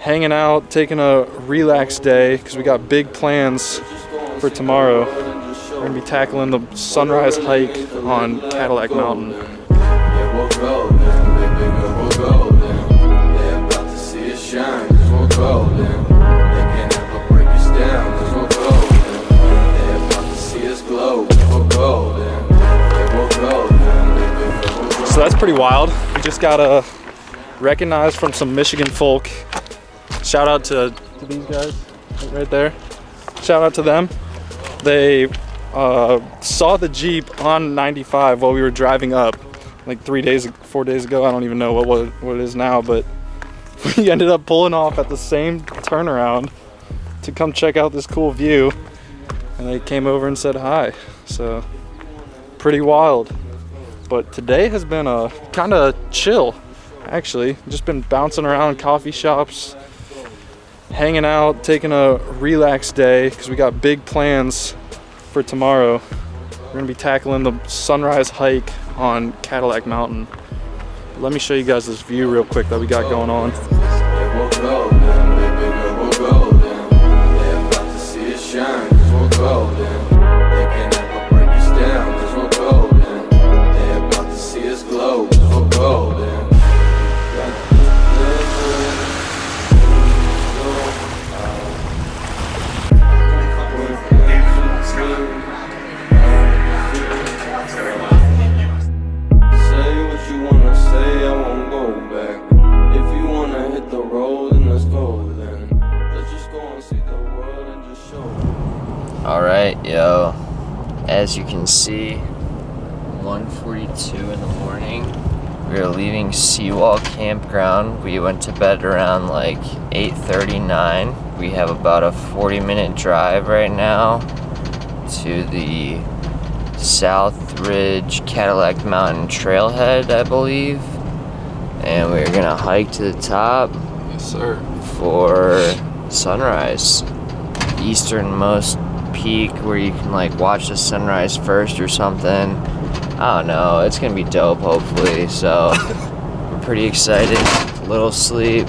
hanging out, taking a relaxed day because we got big plans for tomorrow. We're gonna be tackling the sunrise hike on Cadillac Mountain. So that's pretty wild. We just got recognized from some Michigan folk. Shout out to these guys right there. Shout out to them. They saw the Jeep on 95 while we were driving up like 4 days ago. I don't even know what it is now, but we ended up pulling off at the same turnaround to come check out this cool view, and they came over and said hi. So pretty wild. But today has been kind of chill, actually. Just been bouncing around coffee shops, hanging out, taking a relaxed day because we got big plans for tomorrow. We're gonna be tackling the sunrise hike on Cadillac Mountain. Let me show you guys this view real quick that we got going on. Alright, yo, as you can see, 1:42 in the morning. We are leaving Seawall Campground. We went to bed around like 8:39. We have about a 40-minute drive right now to the South Ridge Cadillac Mountain trailhead, I believe. And we're gonna hike to the top. Yes, sir. For sunrise. Easternmost peak where you can like watch the sunrise first or something. I don't know, it's gonna be dope hopefully, so we're pretty excited. A little sleep,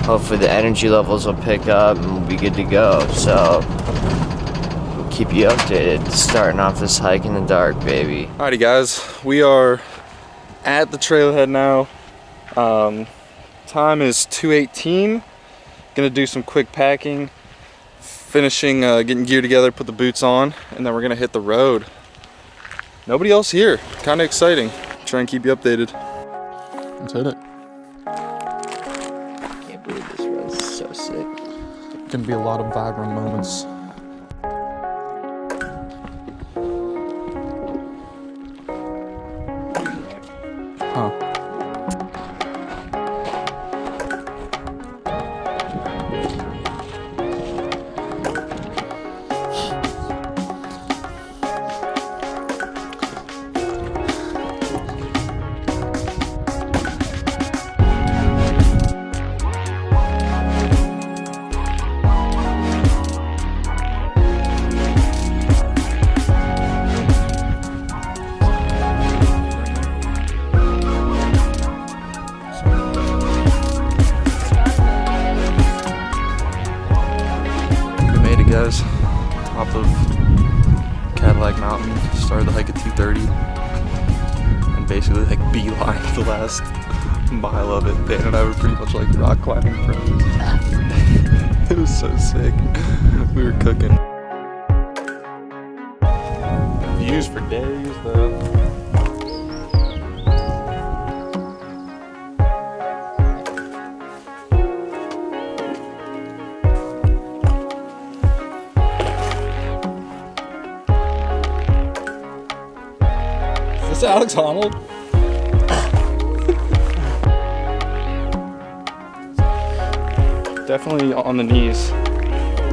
hopefully the energy levels will pick up and we'll be good to go, so we'll keep you updated. Starting off this hike in the dark, baby. Alrighty guys, we are at the trailhead now. Time is 2:18. Gonna do some quick packing, finishing getting gear together, put the boots on, and then we're gonna hit the road. Nobody else here, kind of exciting. Try and keep you updated. Let's hit it. I can't believe this road is so sick. Gonna be a lot of vibrant moments. Huh. Guys, top of Cadillac Mountain. Started the hike at 2:30 and basically like beeline the last mile of it. Dan and I were pretty much like rock climbing friends. It was so sick. We were cooking. Views for days though. Alex Honnold. Definitely on the knees.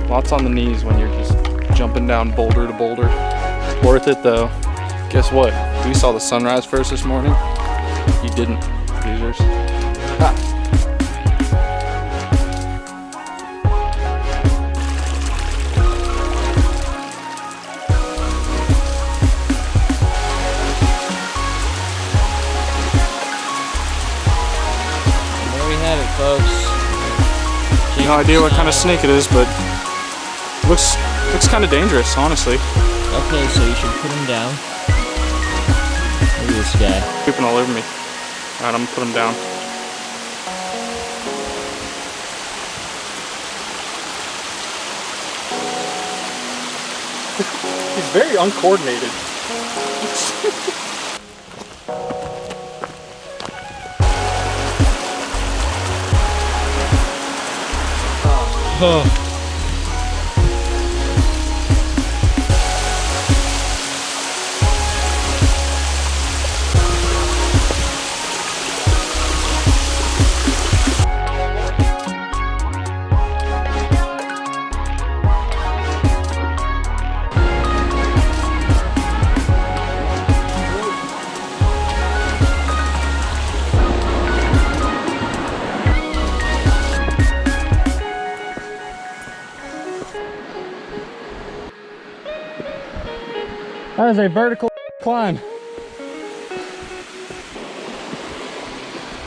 Lots on the knees when you're just jumping down boulder to boulder. Worth it though. Guess what? We saw the sunrise first this morning. You didn't, losers. Ha. Folks, No idea what kind of snake it is, but looks kind of dangerous, honestly. Okay, so you should put him down. Look at this guy. Pooping all over me. Alright, I'm gonna put him down. He's very uncoordinated. Oh. That is a vertical climb.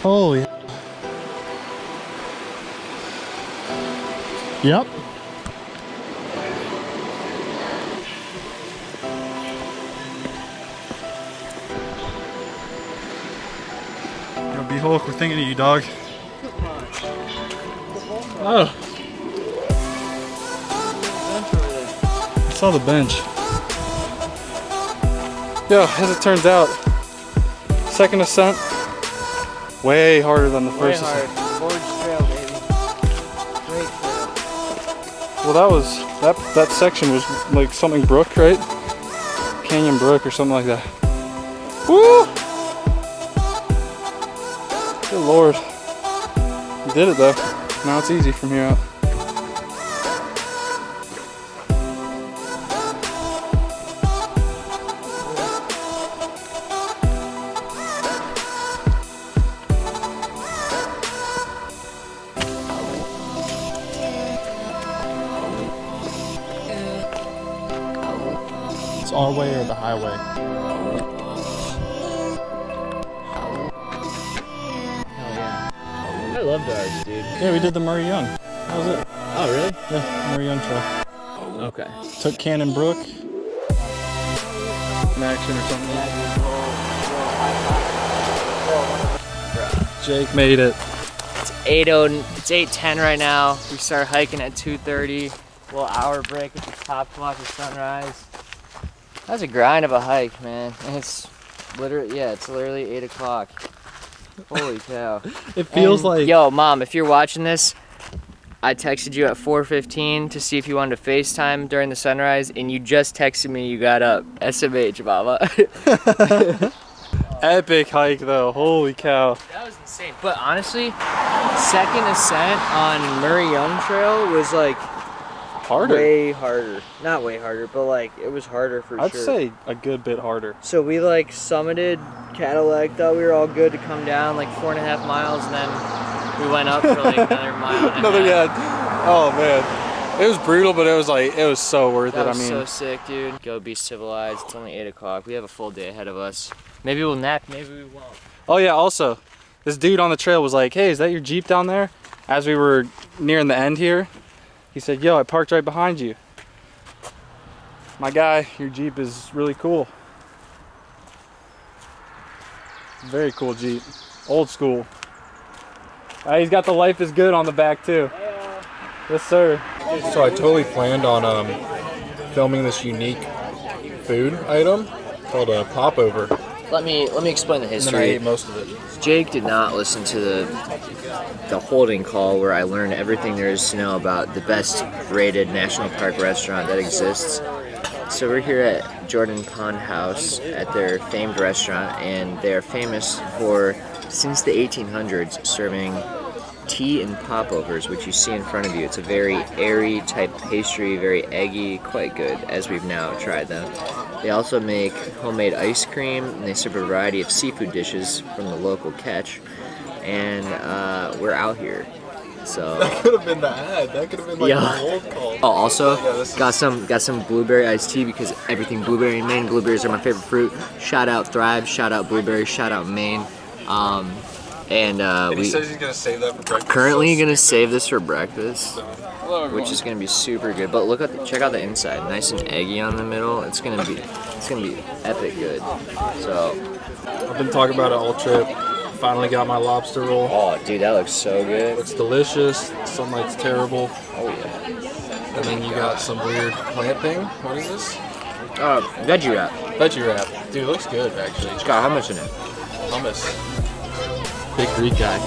Holy. Yep. Yo, B-Hulk, we're thinking of you, dog. Oh. I saw the bench. Yo, as it turns out, second ascent, way harder than the first ascent. Forge trail, baby. Great trail. Well, that section was like something brook, right? Canyon Brook or something like that. Woo! Good Lord. You did it though. Now it's easy from here out. Our way or the highway? Hell yeah. I loved ours, dude. Yeah, we did the Murray Young. That was it. Oh, really? Yeah, Murray Young trail. Okay. Took Cannon Brook in action or something. Jake made it. It's 8:10 right now. We start hiking at 2:30. Little hour break at the top to watch the sunrise. That's a grind of a hike, man. And it's literally 8 o'clock. Holy cow. It feels like... Yo, Mom, if you're watching this, I texted you at 4:15 to see if you wanted to FaceTime during the sunrise, and you just texted me you got up. SMH, Mama. Epic hike, though. Holy cow. That was insane. But honestly, second ascent on Murray Young Trail was like... harder. Way harder. Not way harder, but like it was harder for sure. I'd say a good bit harder. So we like summited Cadillac, thought we were all good to come down like 4.5 miles, and then we went up for like another mile and a half. Oh man. It was brutal, but it was so worth it. That was so sick, dude. Go be civilized. It's only 8 o'clock. We have a full day ahead of us. Maybe we'll nap, maybe we won't. Oh yeah, also, this dude on the trail was like, hey, is that your Jeep down there? As we were nearing the end here. He said, yo, I parked right behind you. My guy, your Jeep is really cool. Very cool Jeep. Old school. He's got the Life is Good on the back too. Yes, sir. So I totally planned on filming this unique food item called a popover. Let me explain the And then I history. ate most of it. Jake did not listen to the holding call where I learned everything there is to know about the best rated national park restaurant that exists. So we're here at Jordan Pond House at their famed restaurant, and they're famous for, since the 1800s, serving tea and popovers, which you see in front of you. It's a very airy type pastry, very eggy, quite good, as we've now tried them. They also make homemade ice cream, and they serve a variety of seafood dishes from the local catch. And we're out here, so. That could have been the ad. That could have been like Yeah. the old call. Oh, also Yeah, got some blueberry iced tea because everything blueberry in Maine. Blueberries are my favorite fruit. Shout out Thrive. Shout out blueberries. Shout out Maine. And And he we says he's gonna save that for breakfast. currently So gonna stupid. save this for breakfast, Hello, everyone. which is gonna be super good. But look at check out the inside, nice and eggy on the middle. It's gonna be epic good. So, I've been talking about it all trip. Finally got my lobster roll. oh dude, that looks so good. It's delicious. Sunlight's terrible. Oh yeah. And then you got some weird plant thing. What is this? Veggie wrap. Veggie wrap. Dude, it looks good actually. Scott, how much in it? Hummus. Big Greek guy.